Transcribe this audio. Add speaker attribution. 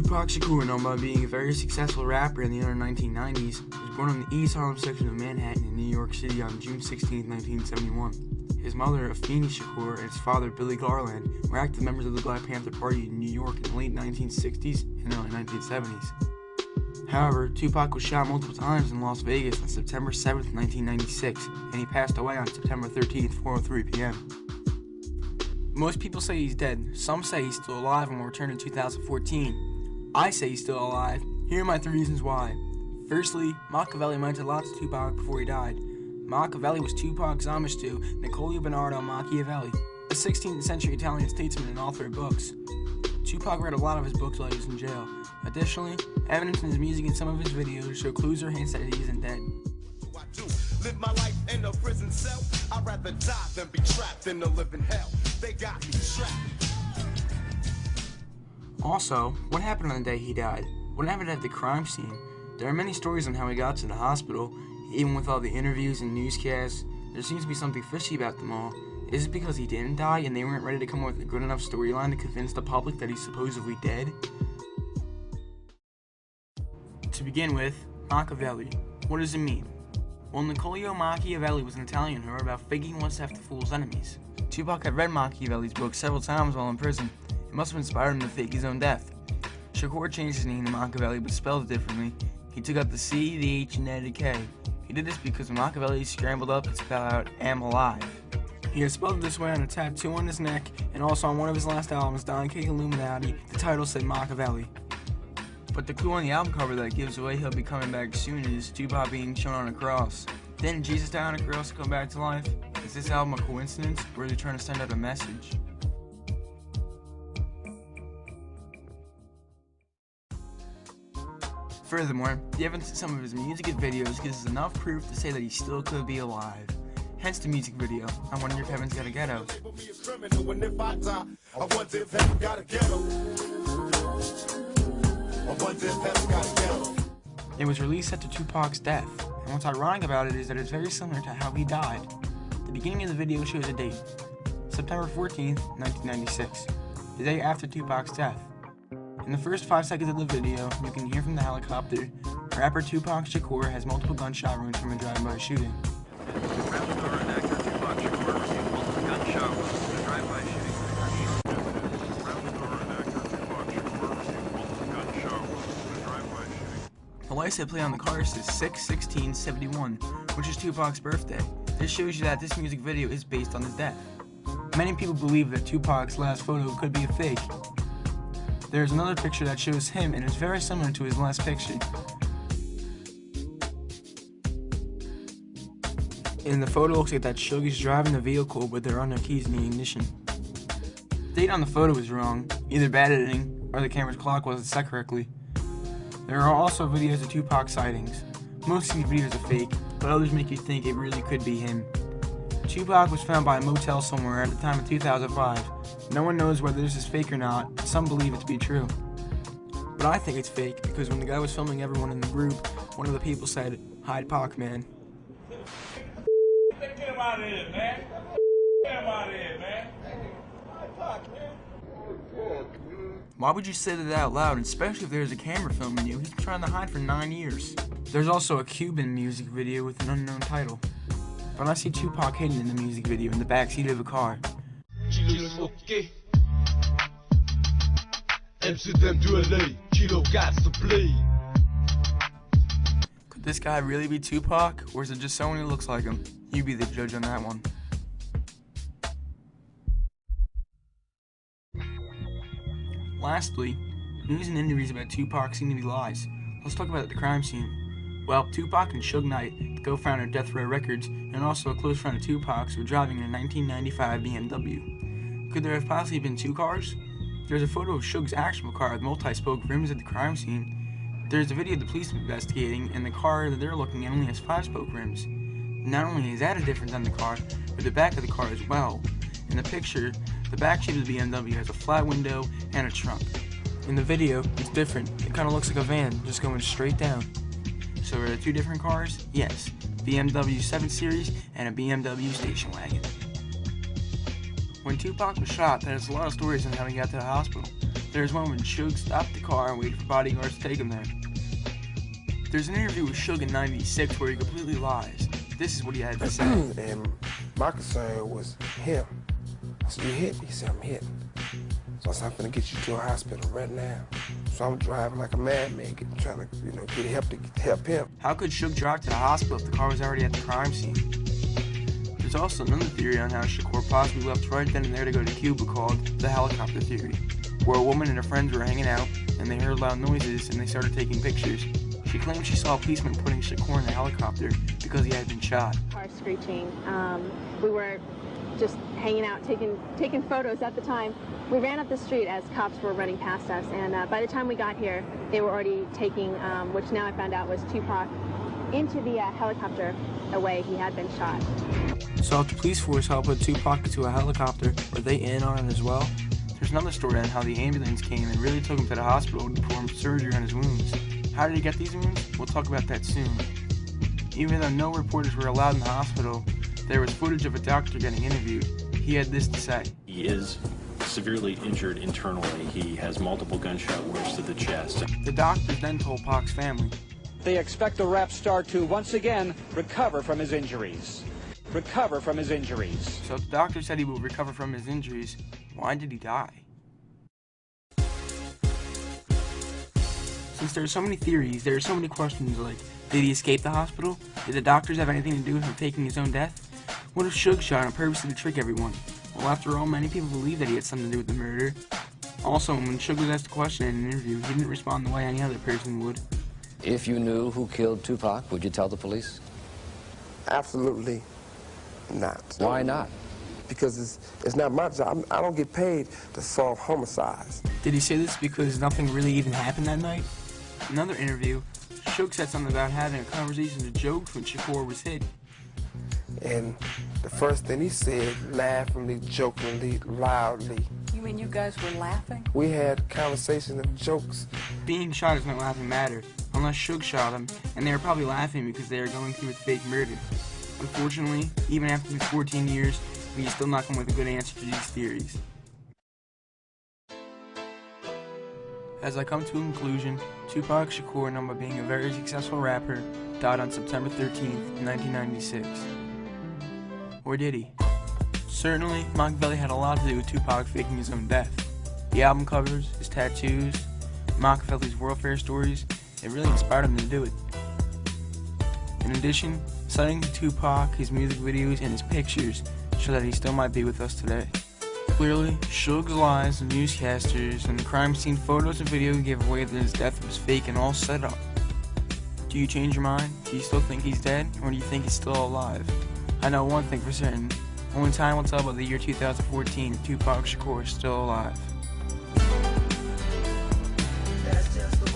Speaker 1: Tupac Shakur, known by being a very successful rapper in the early 1990s, was born in the East Harlem section of Manhattan in New York City on June 16, 1971. His mother, Afeni Shakur, and his father, Billy Garland, were active members of the Black Panther Party in New York in the late 1960s and early 1970s. However, Tupac was shot multiple times in Las Vegas on September 7, 1996, and he passed away on September 13, 4:03 p.m. Most people say he's dead. Some say he's still alive and will return in 2014. I say he's still alive. Here are my 3 reasons why. Firstly, Makaveli meant a lot to Tupac before he died. Makaveli was Tupac's homage to Niccolò Bernardo Machiavelli, a 16th century Italian statesman and author of books. Tupac read a lot of his books while he was in jail. Additionally, evidence in his music and some of his videos show clues or hints that he isn't dead.
Speaker 2: Live my life in a prison cell. I'd rather die than be trapped in a living hell. They got me trapped.
Speaker 1: Also, what happened on the day he died? What happened at the crime scene? There are many stories on how he got to the hospital. Even with all the interviews and newscasts, there seems to be something fishy about them all. Is it because he didn't die and they weren't ready to come up with a good enough storyline to convince the public that he's supposedly dead? To begin with, Makaveli. What does it mean? Well, Niccolò Machiavelli was an Italian who wrote about faking oneself to fool his enemies. Tupac had read Machiavelli's book several times while in prison. It must have inspired him to fake his own death. Shakur changed his name to Makaveli but spelled it differently. He took out the C, the H, and added a K. He did this because when Makaveli scrambled up to spell out "am alive." He had spelled it this way on a tattoo on his neck, and also on one of his last albums, Don King Illuminati, the title said Makaveli. But the clue on the album cover that gives away he'll be coming back soon is Tupac being shown on a cross. Didn't Jesus die on a cross to come back to life? Is this album a coincidence, or is he trying to send out a message? Furthermore, the evidence in some of his music and videos gives us enough proof to say that he still could be alive. Hence the music video, I Wonder If Heaven's Got a Ghetto. It was released after Tupac's death, and what's ironic about it is that it's very similar to how he died. The beginning of the video shows a date, September 14th, 1996, the day after Tupac's death. In the first 5 seconds of the video, you can hear from the helicopter, rapper Tupac Shakur has multiple gunshot wounds from a drive-by shooting. The license plate on the car says 6/16/71, which is Tupac's birthday. This shows you that this music video is based on his death. Many people believe that Tupac's last photo could be a fake. There is another picture that shows him and is very similar to his last picture. In the photo, it looks like that Suge is driving the vehicle, but there are no keys in the ignition. The date on the photo is wrong, either bad editing or the camera's clock wasn't set correctly. There are also videos of Tupac sightings. Most of these videos are fake, but others make you think it really could be him. Tupac was found by a motel somewhere at the time of 2005. No one knows whether this is fake or not, but some believe it to be true. But I think it's fake because when the guy was filming everyone in the group, one of the people said, "Hide Pac, man."
Speaker 3: Get him out of here, man. Get him out of here, man.
Speaker 1: Why would you say that out loud, especially if there's a camera filming you? He's been trying to hide for 9 years. There's also a Cuban music video with an unknown title. But I see Tupac hidden in the music video in the backseat of a car. Could this guy really be Tupac, or is it just someone who looks like him? You be the judge on that one. Lastly, news and interviews about Tupac seem to be lies. Let's talk about the crime scene. Well, Tupac and Suge Knight, the co-founder of Death Row Records, and also a close friend of Tupac's, were driving in a 1995 BMW. Could there have possibly been 2 cars? There's a photo of Suge's actual car with multi-spoke rims at the crime scene. There's a video of the police investigating, and the car that they're looking at only has 5-spoke rims. Not only is that a difference on the car, but the back of the car as well. In the picture, the back shape of the BMW has a flat window and a trunk. In the video, it's different. It kind of looks like a van, just going straight down. So are there 2 different cars? Yes, BMW 7 Series and a BMW station wagon. When Tupac was shot, there's a lot of stories on how he got to the hospital. There's one when Suge stopped the car and waited for bodyguards to take him there. There's an interview with Suge in '96 where he completely lies. This is what he had to say.
Speaker 4: And my concern was him. I said, "You hit?" He said, "I'm hit." So I said, "I'm gonna get you to a hospital right now." So I'm driving like a madman, trying to, get help to help him.
Speaker 1: How could Suge drive to the hospital if the car was already at the crime scene? There's also another theory on how Shakur possibly left right then and there to go to Cuba called the helicopter theory, where a woman and her friends were hanging out and they heard loud noises and they started taking pictures. She claimed she saw a policeman putting Shakur in the helicopter because he had been shot.
Speaker 5: Car screeching. We were just hanging out, taking photos at the time. We ran up the street as cops were running past us, and by the time we got here, they were already taking, which now I found out was Tupac, into the helicopter away. He had been shot.
Speaker 1: So if the police force helped put Tupac into a helicopter, were they in on it as well? There's another story on how the ambulance came and really took him to the hospital to perform surgery on his wounds. How did he get these wounds? We'll talk about that soon. Even though no reporters were allowed in the hospital, there was footage of a doctor getting interviewed. He had this to say.
Speaker 6: He is severely injured internally. He has multiple gunshot wounds to the chest.
Speaker 1: The doctors then told Pac's family.
Speaker 7: They expect the rap star to once again recover from his injuries. Recover from his injuries.
Speaker 1: So if the doctor said he would recover from his injuries, why did he die? Since there are so many theories, there are so many questions like, did he escape the hospital? Did the doctors have anything to do with him taking his own death? What if Suge shot him purposely to trick everyone? Well, after all, many people believe that he had something to do with the murder. Also, when Suge was asked a question in an interview, he didn't respond the way any other person would.
Speaker 8: If you knew who killed Tupac, would you tell the police?
Speaker 4: Absolutely not.
Speaker 8: Why not?
Speaker 4: Because it's not my job. I don't get paid to solve homicides.
Speaker 1: Did he say this because nothing really even happened that night? In another interview, Suge said something about having a conversation with jokes when Shakur was hit.
Speaker 4: And the first thing he said, laughingly, jokingly, loudly.
Speaker 9: You mean you guys were laughing?
Speaker 4: We had conversations and jokes.
Speaker 1: Being shot is no laughing matter, unless Suge shot him, and they were probably laughing because they are going through a fake murder. Unfortunately, even after these 14 years, we still not come with a good answer to these theories. As I come to a conclusion, Tupac Shakur, known by being a very successful rapper, died on September 13th, 1996. Or did he? Certainly, Makaveli had a lot to do with Tupac faking his own death. The album covers, his tattoos, Makaveli's World Fair stories, it really inspired him to do it. In addition, sightings of Tupac, his music videos, and his pictures show that he still might be with us today. Clearly, Suge's lies, the newscasters, and the crime scene photos and videos gave away that his death was fake and all set up. Do you change your mind? Do you still think he's dead, or do you think he's still alive? I know one thing for certain. Only time will tell by the year 2014 if Tupac Shakur is still alive.
Speaker 2: That's just